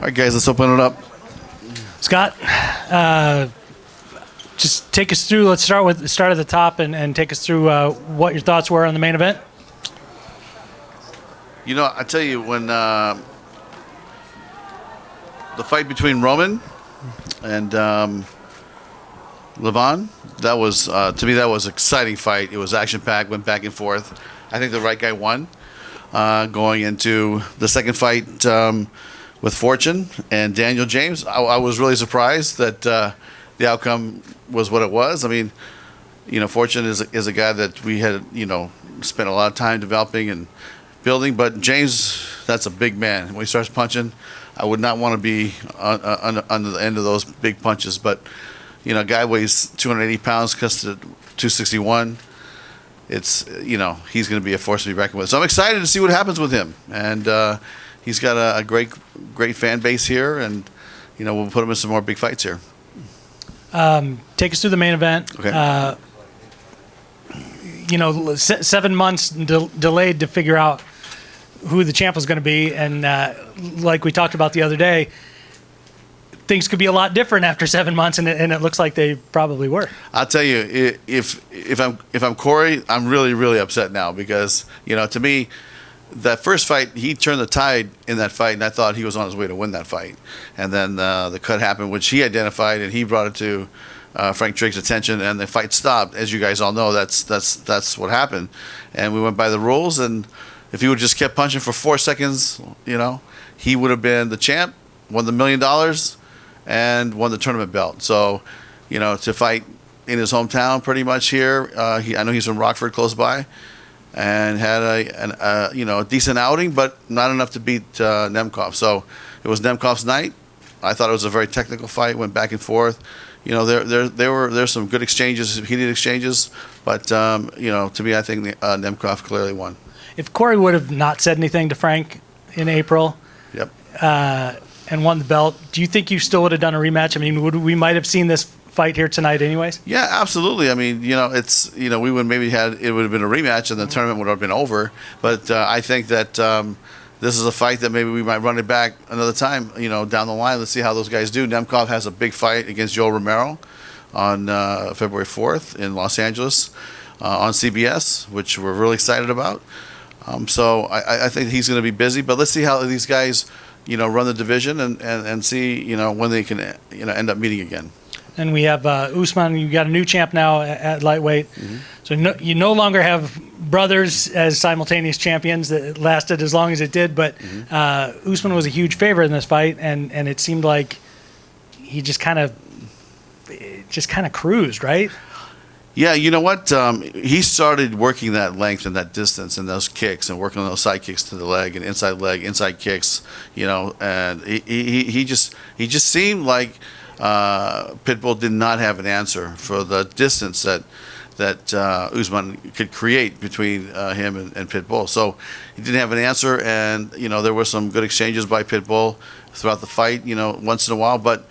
All right, guys, let's open it up. Scott, just take us through. Let's start at the top and take us through what your thoughts were on the main event. You know, I tell you, when the fight between Roman and Levon, that was to me that was an exciting fight. It was action-packed, went back and forth. I think the right guy won. Going into the second fight with Fortune and Daniel James, I was really surprised that the outcome was what it was. I mean, you know, Fortune is a guy that we had, you know, spent a lot of time developing and building, but James, that's a big man. When he starts punching, I would not want to be under the end of those big punches. But, you know, a guy weighs 280 pounds, cuts to 261. It's, you know, he's going to be a force to be reckoned with. So I'm excited to see what happens with him. And he's got a great fan base here, and, you know, we'll put him in some more big fights here. Take us through the main event. Okay. You know, 7 months delayed to figure out who the champ was going to be. And like we talked about the other day, things could be a lot different after 7 months, and it looks like they probably were. I'll tell you, if I'm Corey, I'm really upset now because, you know, to me, that first fight, he turned the tide in that fight, and I thought he was on his way to win that fight. And then the cut happened, which he identified, and he brought it to Frank Trigg's attention, and the fight stopped. As you guys all know, that's what happened. And we went by the rules, and if he would just kept punching for 4 seconds, you know, he would have been the champ, won the $1 million, and won the tournament belt. So, you know, to fight in his hometown pretty much here, I know he's from Rockford, close by, and had a decent outing, but not enough to beat Nemkov. So it was Nemkov's night. I thought it was a very technical fight, went back and forth. You know, there's some good exchanges, heated exchanges, but you know, to me, I think Nemkov clearly won. If Corey would have not said anything to Frank in April, yep, and won the belt, do you think you still would have done a rematch? I mean, we might have seen this fight here tonight anyways? Yeah, absolutely. I mean, you know, we would maybe it would have been a rematch and the tournament would have been over. But I think that this is a fight that maybe we might run it back another time, you know, down the line. Let's see how those guys do. Nemkov has a big fight against Joe Romero on February 4th in Los Angeles on CBS, which we're really excited about. So I think he's going to be busy. But let's see how these guys, you know, run the division and see, you know, when they can, you know, end up meeting again. And we have Usman. You got a new champ now at lightweight. Mm-hmm. So you no longer have brothers as simultaneous champions. That lasted as long as it did. But Usman was a huge favorite in this fight, and it seemed like he just kind of cruised, right? Yeah, you know what? He started working that length and that distance and those kicks and working on those side kicks to the leg, inside inside kicks. You know, and he just seemed like Pitbull did not have an answer for the distance that Usman could create between him and Pitbull. So he didn't have an answer, and you know, there were some good exchanges by Pitbull throughout the fight, you know, once in a while, but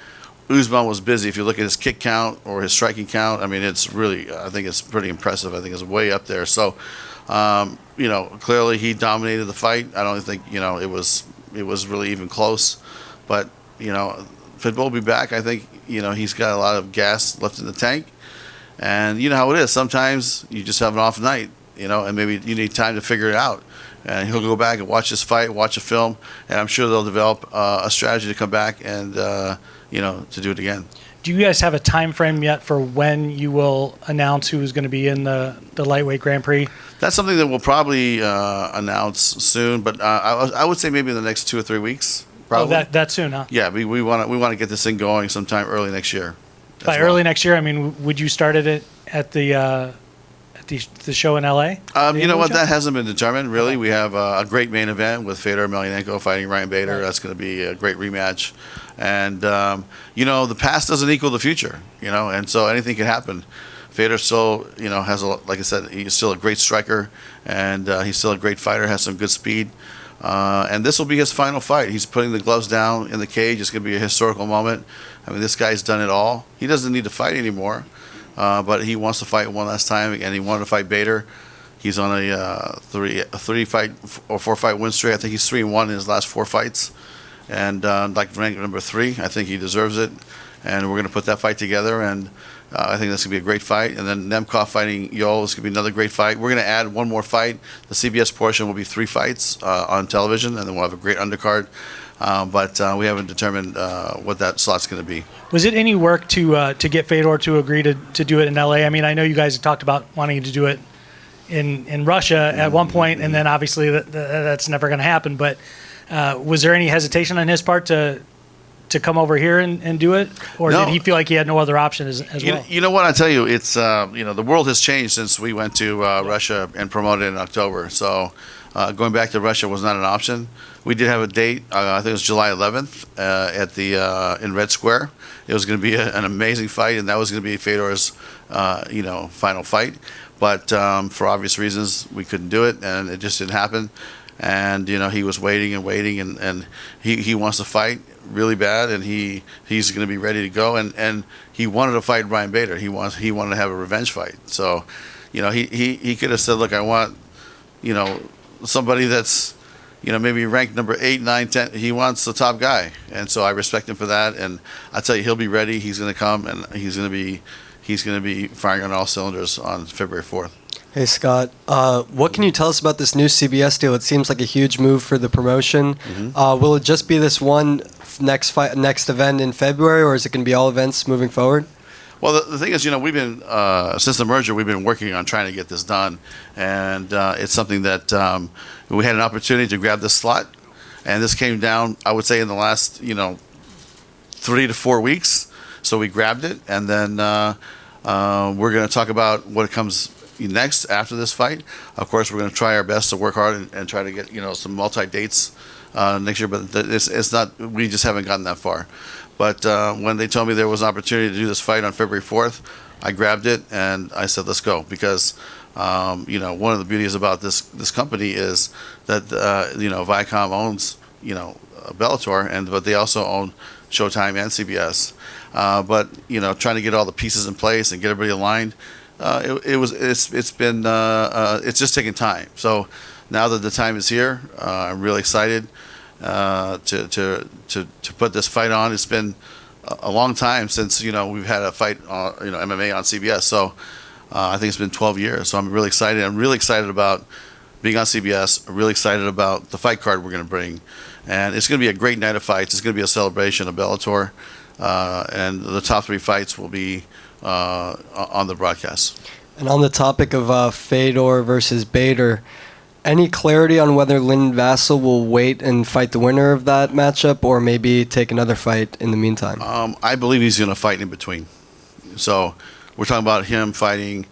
Usman was busy. If you look at his kick count or his striking count, I mean, it's really, I think it's pretty impressive. I think it's way up there. So, you know, clearly he dominated the fight. I don't think, you know, it was really even close. But, you know, Pitbull will be back. I think, you know, he's got a lot of gas left in the tank. And you know how it is. Sometimes you just have an off night, you know, and maybe you need time to figure it out. And he'll go back and watch this fight, watch a film, and I'm sure they'll develop a strategy to come back and, you know, to do it again. Do you guys have a time frame yet for when you will announce who is going to be in the lightweight Grand Prix? That's something that we'll probably announce soon, but I would say maybe in the next 2 or 3 weeks. Probably. Oh, that soon, huh? Yeah, we want to get this thing going sometime early next year. By early next year, I mean, would you start it at the show in LA? You know what? That hasn't been determined, really. We have a great main event with Fedor Emelianenko fighting Ryan Bader. Right. That's going to be a great rematch. And, you know, the past doesn't equal the future, you know, and so anything can happen. Fedor still, you know, like I said, he's still a great striker, and he's still a great fighter, has some good speed. And this will be his final fight. He's putting the gloves down in the cage. It's going to be a historical moment. I mean, this guy's done it all. He doesn't need to fight anymore. But he wants to fight one last time, and he wanted to fight Bader. He's on a 3-fight or 4-fight win streak. I think he's 3-1 in his last 4 fights, and like rank number 3. I think he deserves it, and we're going to put that fight together, and I think that's going to be a great fight. And then Nemkov fighting Yoel is going to be another great fight. We're going to add one more fight. The CBS portion will be 3 fights on television, and then we'll have a great undercard. But we haven't determined what that slot's going to be. Was it any work to get Fedor to agree to do it in LA? I mean, I know you guys have talked about wanting to do it in Russia at one point, and then obviously that's never going to happen. But was there any hesitation on his part to come over here and do it, or No. did he feel like he had no other option as well? You know what? I tell you, it's the world has changed since we went to Russia and promoted in October. So going back to Russia was not an option. We did have a date. I think it was July 11th at the in Red Square. It was going to be an amazing fight, and that was going to be Fedor's final fight. But for obvious reasons, we couldn't do it, and it just didn't happen. And he was waiting and waiting, and he wants to fight really bad, and he's going to be ready to go. And he wanted to fight Ryan Bader. He wanted to have a revenge fight. So, he could have said, look, I want somebody that's maybe ranked number 8, 9, 10. He wants the top guy, and so I respect him for that. And I tell you, he'll be ready. He's going to come, and he's going to be firing on all cylinders on February 4th. Hey, Scott. What can you tell us about this new CBS deal? It seems like a huge move for the promotion. Will it just be this one next event in February, or is it going to be all events moving forward? Well, the thing is, we've been, since the merger, we've been working on trying to get this done. And it's something that we had an opportunity to grab this slot. And this came down, I would say, in the last, 3 to 4 weeks. So we grabbed it. And then we're going to talk about what comes next after this fight. Of course, we're going to try our best to work hard and try to get, some multi-dates next year. But it's not, we just haven't gotten that far. But when they told me there was an opportunity to do this fight on February 4th, I grabbed it and I said, let's go. Because, one of the beauties about this company is that, Viacom owns, Bellator, but they also own Showtime and CBS. But, trying to get all the pieces in place and get everybody aligned, it's just taking time. So now that the time is here, I'm really excited to put this fight on. It's been a long time since we've had a fight MMA on CBS. So I think it's been 12 years. So I'm really excited. I'm really excited about being on CBS. I'm really excited about the fight card we're going to bring, and it's going to be a great night of fights. It's going to be a celebration of Bellator, and the top 3 fights will be on the broadcast. And on the topic of Fedor versus Bader, any clarity on whether Lyndon Vassell will wait and fight the winner of that matchup, or maybe take another fight in the meantime? I believe he's going to fight in between. So we're talking about him fighting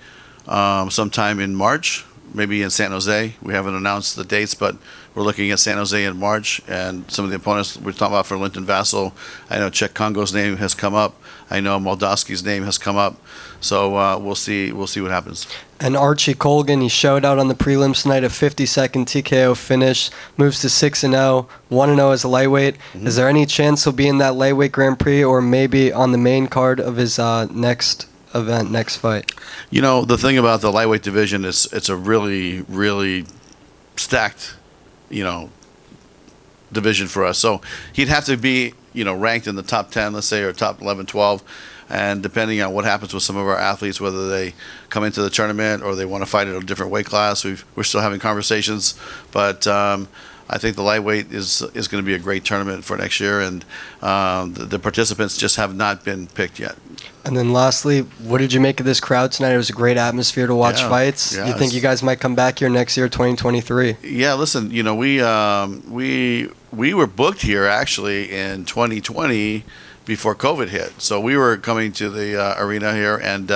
sometime in March, maybe in San Jose. We haven't announced the dates, but we're looking at San Jose in March. And some of the opponents we're talking about for Lyndon Vassell, I know Czech Congo's name has come up. I know Moldavsky's name has come up. So we'll see what happens. And Archie Colgan, he showed out on the prelims tonight, a 50-second TKO finish, moves to 6-0, 1-0 as a lightweight. Is there any chance he'll be in that lightweight Grand Prix, or maybe on the main card of his next fight? The thing about the lightweight division is it's a really, really stacked, division for us. So he'd have to be, ranked in the top 10, let's say, or top 11, 12. And depending on what happens with some of our athletes, whether they come into the tournament or they want to fight at a different weight class, we're still having conversations. But I think the lightweight is going to be a great tournament for next year, and the participants just have not been picked yet. And then lastly, what did you make of this crowd tonight? It was a great atmosphere to watch fights. Yes. You think you guys might come back here next year, 2023? Yeah, listen, we were booked here actually in 2020 before COVID hit. So we were coming to the arena here, and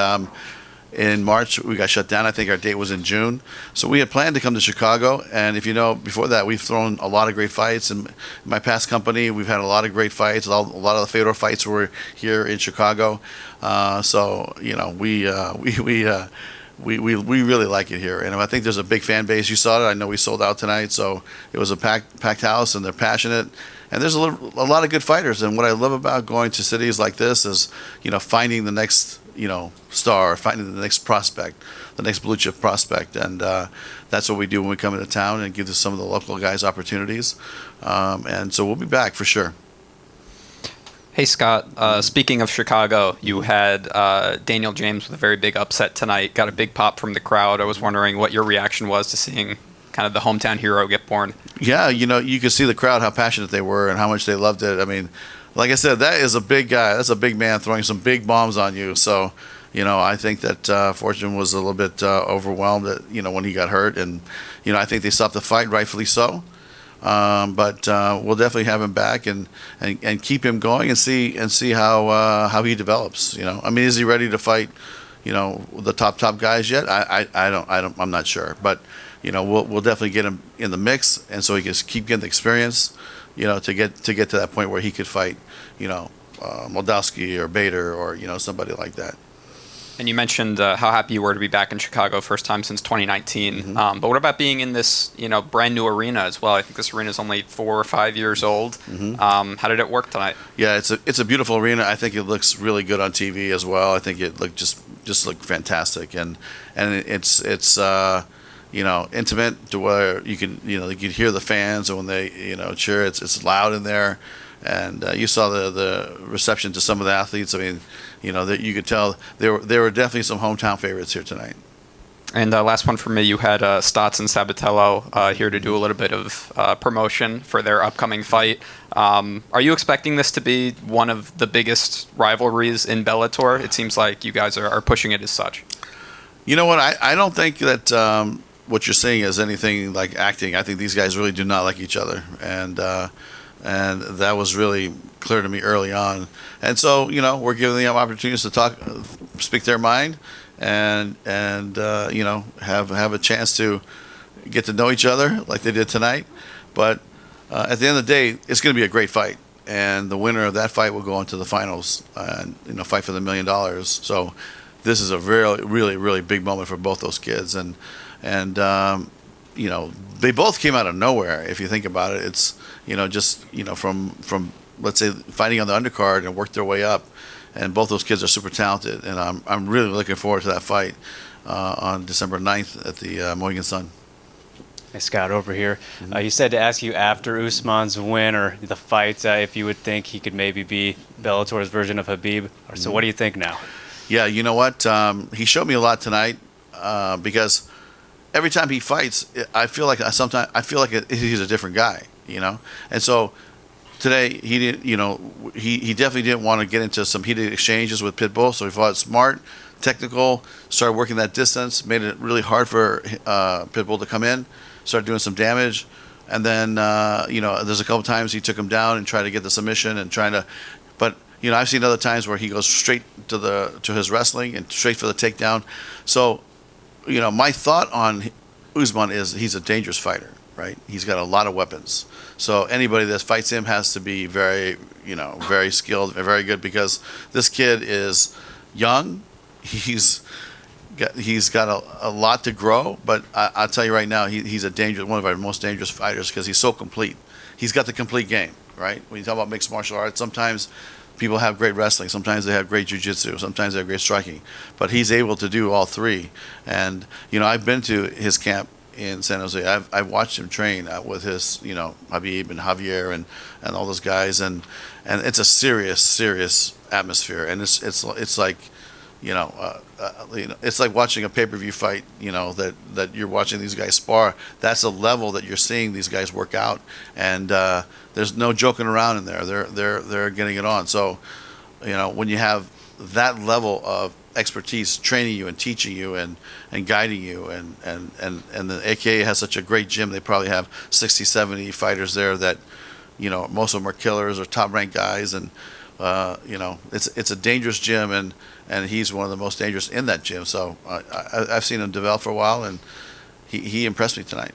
in March we got shut down. I think our date was in June. So we had planned to come to Chicago, and if before that we've thrown a lot of great fights. In my past company, we've had a lot of great fights. A lot of the Fedor fights were here in Chicago. So we really like it here, and I think there's a big fan base. You saw it. I know we sold out tonight, so it was a packed house, and they're passionate. And there's a lot of good fighters. And what I love about going to cities like this is, finding the next, star, finding the next prospect, the next blue chip prospect. And that's what we do when we come into town and give some of the local guys opportunities. And so we'll be back for sure. Hey, Scott. Speaking of Chicago, you had Daniel James with a very big upset tonight. Got a big pop from the crowd. I was wondering what your reaction was to seeing kind of the hometown hero get born. Yeah, you could see the crowd, how passionate they were and how much they loved it. I mean, like I said, that is a big guy. That's a big man throwing some big bombs on you. So, I think that Fortune was a little bit overwhelmed at, when he got hurt. And, I think they stopped the fight, rightfully so. But we'll definitely have him back and keep him going and see how he develops. I mean, is he ready to fight? The top guys yet? I'm not sure. But we'll definitely get him in the mix, and so he can keep getting the experience. To get to that point where he could fight. Moldavsky or Bader or somebody like that. And you mentioned how happy you were to be back in Chicago, first time since 2019. Mm-hmm. But what about being in this, brand new arena as well? I think this arena is only 4 or 5 years old. Mm-hmm. How did it work tonight? Yeah, it's a beautiful arena. I think it looks really good on TV as well. I think it looked just looked fantastic, and it's intimate to where you can hear the fans when they cheer. It's loud in there. And you saw the reception to some of the athletes. I mean, that you could tell there were definitely some hometown favorites here tonight. And last one for me, you had Stotts and Sabatello here to do a little bit of promotion for their upcoming fight. Are you expecting this to be one of the biggest rivalries in Bellator? It seems like you guys are pushing it as such. You know what? I don't think that what you're saying is anything like acting. I think these guys really do not like each other. And that was really clear to me early on. And so, we're giving them opportunities to talk, speak their mind, and have a chance to get to know each other like they did tonight. But at the end of the day, it's going to be a great fight. And the winner of that fight will go on to the finals and, fight for the $1 million. So this is a really, really, really big moment for both those kids. And they both came out of nowhere. If you think about it, it's from let's say fighting on the undercard and worked their way up, and both those kids are super talented, and I'm really looking forward to that fight on December 9th at the Mohegan Sun. Hey, Scott, over here. He said to ask you after Usman's win or the fight if you would think he could maybe be Bellator's version of Habib. So what do you think now? Yeah, you know what? He showed me a lot tonight because every time he fights, I feel like he's a different guy, And so today he didn't, he definitely didn't want to get into some heated exchanges with Pitbull. So he fought smart, technical, started working that distance, made it really hard for Pitbull to come in, started doing some damage, and then there's a couple times he took him down and tried to get the submission and but I've seen other times where he goes straight to his wrestling and straight for the takedown. So. My thought on Usman is he's a dangerous fighter, right? He's got a lot of weapons. So anybody that fights him has to be very, very skilled and very good because this kid is young. He's got a lot to grow, but I'll tell you right now, he's one of our most dangerous fighters because he's so complete. He's got the complete game, right? When you talk about mixed martial arts, sometimes people have great wrestling. Sometimes they have great jiu-jitsu. Sometimes they have great striking. But he's able to do all three. And, I've been to his camp in San Jose. I've watched him train with his, Habib and Javier and all those guys. And it's a serious atmosphere. And it's like, it's like watching a pay-per-view fight, that you're watching these guys spar. That's a level that you're seeing these guys work out. And, there's no joking around in there. They're getting it on. So, when you have that level of expertise training you and teaching you and guiding you and the AKA has such a great gym, they probably have 60, 70 fighters there that, most of them are killers or top ranked guys. And, it's a dangerous gym and he's one of the most dangerous in that gym. So I've seen him develop for a while and he impressed me tonight.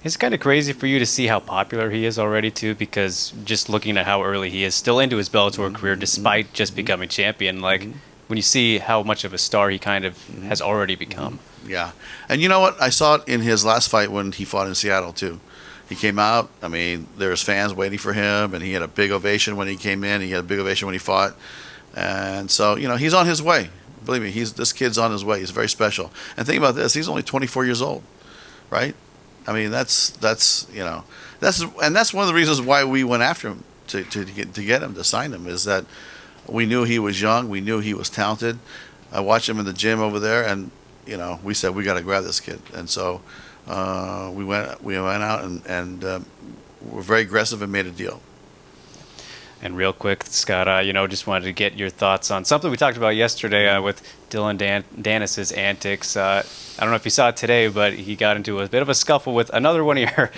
It's kind of crazy for you to see how popular he is already, too, because just looking at how early he is still into his Bellator career, despite just becoming champion, when you see how much of a star he kind of has already become. Yeah. And you know what? I saw it in his last fight when he fought in Seattle, too. He came out. I mean, there's fans waiting for him, and he had a big ovation when he came in. He had a big ovation when he fought. And so, he's on his way. Believe me, this kid's on his way. He's very special. And think about this. He's only 24 years old, right? I mean, that's one of the reasons why we went after him to get him, to sign him, is that we knew he was young, we knew he was talented. I watched him in the gym over there, and we said we got to grab this kid, and so we went out and were very aggressive and made a deal. And real quick, Scott, just wanted to get your thoughts on something we talked about yesterday with Dylan Danis's antics. I don't know if you saw it today, but he got into a bit of a scuffle with another one of your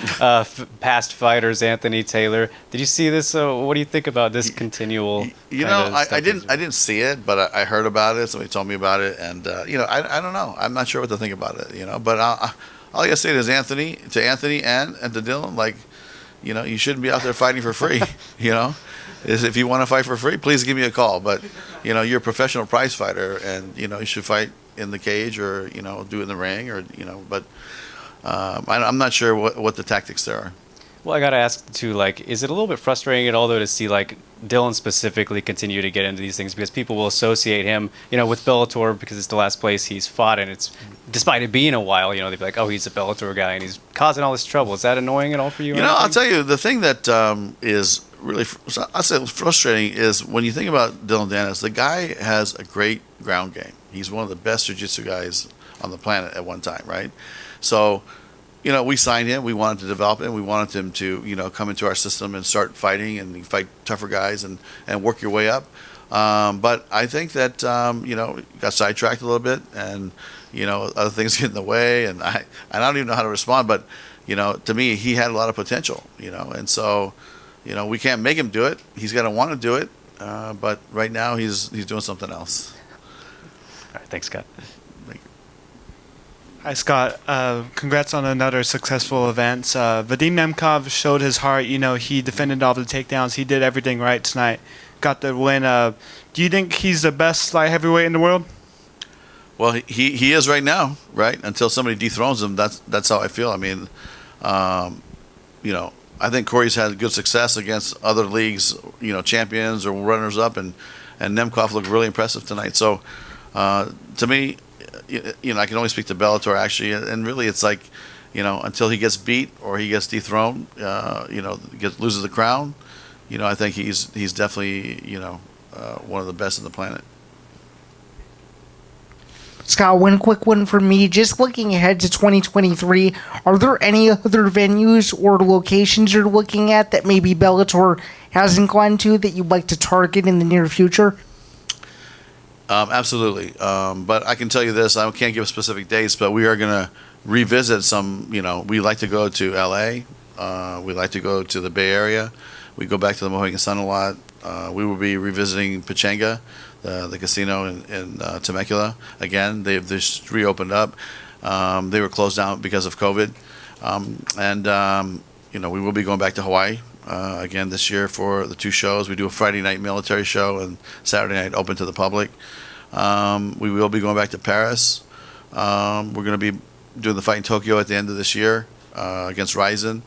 past fighters, Anthony Taylor. Did you see this? What do you think about this continual? I didn't see it, but I heard about it. Somebody told me about it, and I don't know. I'm not sure what to think about it. But all I gotta say is Anthony and to Dylan, like, you shouldn't be out there fighting for free. Is if you want to fight for free, please give me a call. But you're a professional prize fighter, and you should fight in the cage or do it in the ring or But I'm not sure what the tactics there are. Well, I gotta ask too, is it a little bit frustrating at all though to see Dylan specifically continue to get into these things, because people will associate him, with Bellator because it's the last place he's fought, and it's despite it being a while, they'd be like, oh, he's a Bellator guy and he's causing all this trouble. Is that annoying at all for you? I'll tell you the thing that is really, I'll say frustrating is when you think about Dylan Danis, the guy has a great ground game. He's one of the best jiu-jitsu guys on the planet at one time, right? So, we signed him. We wanted to develop him. We wanted him to, come into our system and start fighting and fight tougher guys and work your way up. But I think that, got sidetracked a little bit and, other things get in the way. And I don't even know how to respond. But, to me, he had a lot of potential, and so, we can't make him do it. He's got to want to do it. But right now he's doing something else. All right, thanks, Scott. Hi, Scott. Congrats on another successful event. Vadim Nemkov showed his heart. He defended all the takedowns. He did everything right tonight. Got the win. Do you think he's the best light heavyweight in the world? Well, he is right now, right? Until somebody dethrones him, that's how I feel. I mean, I think Corey's had good success against other leagues, champions or runners-up, and Nemkov looked really impressive tonight. So, to me, I can only speak to Bellator actually, and really it's like, until he gets beat or he gets dethroned, loses the crown, I think he's definitely, one of the best on the planet. Scott, one quick one for me. Just looking ahead to 2023, are there any other venues or locations you're looking at that maybe Bellator hasn't gone to that you'd like to target in the near future? Absolutely. But I can tell you this, I can't give specific dates, but we are going to revisit some, we like to go to LA. We like to go to the Bay Area. We go back to the Mohegan Sun a lot. We will be revisiting Pechanga, the casino in Temecula. Again, they've just reopened up. They were closed down because of COVID. We will be going back to Hawaii again this year for the 2 shows. We do a Friday night military show and Saturday night open to the public. We will be going back to Paris. We're going to be doing the fight in Tokyo at the end of this year against Ryzen.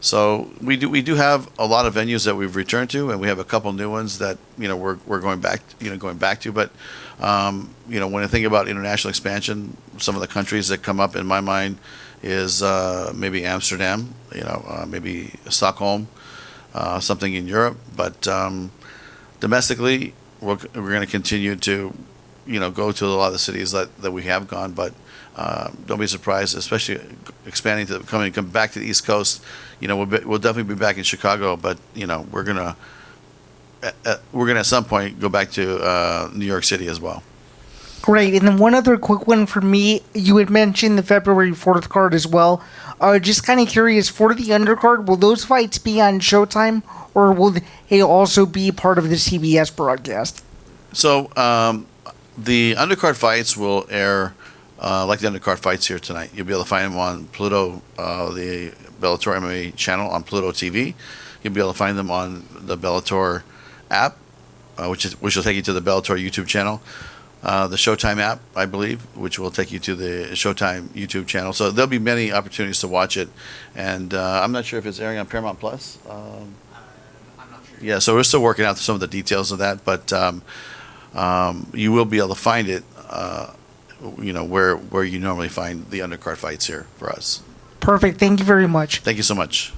So we do have a lot of venues that we've returned to, and we have a couple new ones that we're going back to. But when I think about international expansion, some of the countries that come up in my mind is maybe Amsterdam, maybe Stockholm, something in Europe. But domestically, we're going to continue to go to a lot of the cities that we have gone. But don't be surprised, especially expanding to come back to the East Coast. We'll definitely be back in Chicago, but we're gonna at some point go back to New York City as well. Great. And then one other quick one for me. You had mentioned the February 4th card as well. Just kind of curious, for the undercard, will those fights be on Showtime, or will they also be part of the CBS broadcast? So the undercard fights will air like the undercard fights here tonight. You'll be able to find them on Pluto, the Bellator MMA channel on Pluto TV. You'll be able to find them on the Bellator app, which will take you to the Bellator YouTube channel. The Showtime app, I believe, which will take you to the Showtime YouTube channel. So there'll be many opportunities to watch it. And I'm not sure if it's airing on Paramount Plus. I'm not sure. Yeah, so we're still working out some of the details of that, but you will be able to find it, where you normally find the undercard fights here for us. Perfect. Thank you very much. Thank you so much.